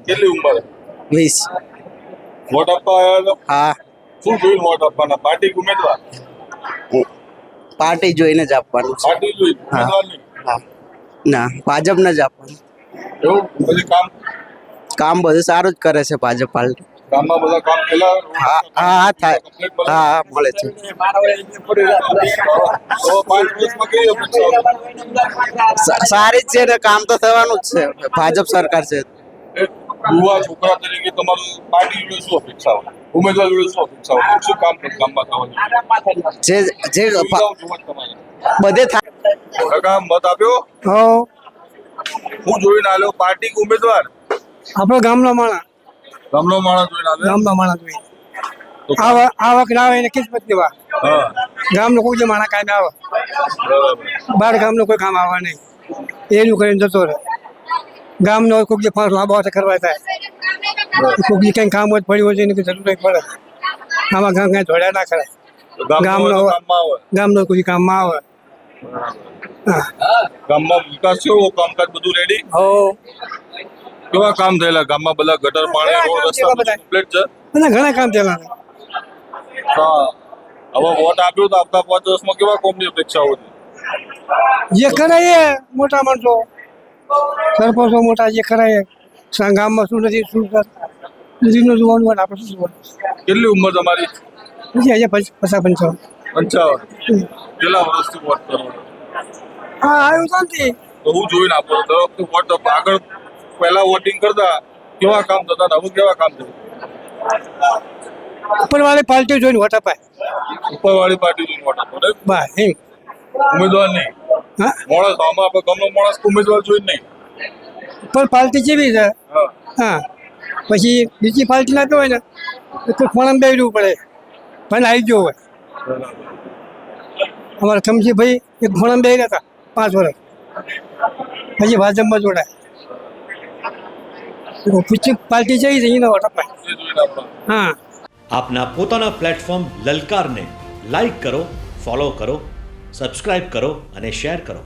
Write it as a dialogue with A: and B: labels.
A: કેટલી ઉંમર?
B: 20.
A: વોટ આપવા આવ્યા છો?
B: હા,
A: શું જોઈને વોટ આપવાના? પાર્ટી કે ઉમેદવાર?
B: પાર્ટી જોઈને જ આપવાનું છે.
A: પાર્ટી જોઈ,
B: હા.
A: ઉમેદવાર નહીં.
B: હા, ના ભાજપને જ આપવાનું.
A: એવું પછી
B: કામ બધું સારું જ કરે છે ભાજપ પાર્ટી.
A: ગામમાં બધા કામ પેલા
B: હા હા થાય. હા હા મળે છે.
A: તો 5 વર્ષમાં કેવી અપેક્ષા?
B: સારી જ છે ને, કામ તો થવાનું જ છે. ભાજપ સરકાર છે.
A: યુવા છોકરા તરીકે તમારું પાર્ટી જોડે શું અપેક્ષા હોય? ઉમેદવાર જોડે શું અપેક્ષા હોય? શું કામ ગામમાં થવાનું?
B: જે
A: સુવિધાઓ જોવા તમારે
B: બધે થાય.
A: કાકા મત આપ્યો? હું જોઈને આલ્યો, પાર્ટી કે ઉમેદવાર?
C: આપણો ગામનો માણસ
A: ગામનો માણસ જોઈને આવ્યો?
C: જોઈએ.
A: તો
C: આવક ના આવે એને કિસ્મત દેવા.
A: હા,
C: ગામનો કોઈ માણસ કાંઈ આવે,
A: બરાબર.
C: બહાર ગામનો કોઈ કામ આવે નહીં. એનું કરીને જતો રહે. ગામનો કોઈ જે ફાંસ લાંબો હાથે કરવા થાય, કોઈ કંઈ કામ હોય પડ્યું હોય એની જરૂર નહીં પડે. આમાં ગામ કાંઈ ધોળ્યા ના કરે.
A: તો ગામનો
C: ગામનો
A: કામમાં આવે.
C: ગામનો કોઈ કામમાં આવે.
A: ગામમાં વિકાસ કેવો? કામકાજ બધું રેડી?
C: હો
A: કેવા કામ થયેલા ગામમાં? બધા ગટર પાણી રોડ રસ્તા
C: બધા.
A: કમ્પ્લીટ છે?
C: અને ઘણા કામ થયેલા.
A: હા. હવે વોટ આપ્યો તો આવતા 5 વર્ષમાં કેવા કોમની અપેક્ષા હોય?
C: જે કરાય એ મોટા માણસો સરપંચો મોટા જે કરાય ગામમાં શું નથી શું નદીનું જોવાનું હોય આપણે શું જોવાનું.
A: કેટલી ઉંમર તમારી?
C: પછી આજે 50-55.
A: 55. કેટલા વર્ષથી વોટ કરો?
C: હા આવ્યું શાંતિ.
A: તો હું જોઈને આપો દર વખતે વોટ આગળ પહેલા વોટિંગ કરતા કેવા કામ થતા ને હવે કેવા કામ થાય?
C: ઉપરવાળી પાર્ટી જોઈને વોટ અપાય.
A: ઉપરવાળી પાર્ટી જોઈને વોટ આપો ને?
C: બસ એમ.
A: ઉમેદવાર નહીં.
C: હા
A: માણસ આમાં આપણે ગામનો માણસ ઉમેદવાર જોઈને નહીં.
C: ઉપર પાર્ટી જેવી છે.
A: હા.
C: હા પછી બીજી પાર્ટી ના હોય ને તો ફોરમ બેડવું પડે પણ આવી ગયો હોય. અમારા કમજીભાઈ એક ફોરમ બે હતા 5 વર્ષ પછી ભાજપમાં જોડાય પછી પાર્ટી જઈ છે એને વોટ અપાય.
A: એ જોઈને આપવાનું.
C: હા
D: આપના પોતાના પ્લેટફોર્મ લલકારને લાઈક કરો, ફોલો કરો, સબસ્ક્રાઇબ કરો અને શેર કરો.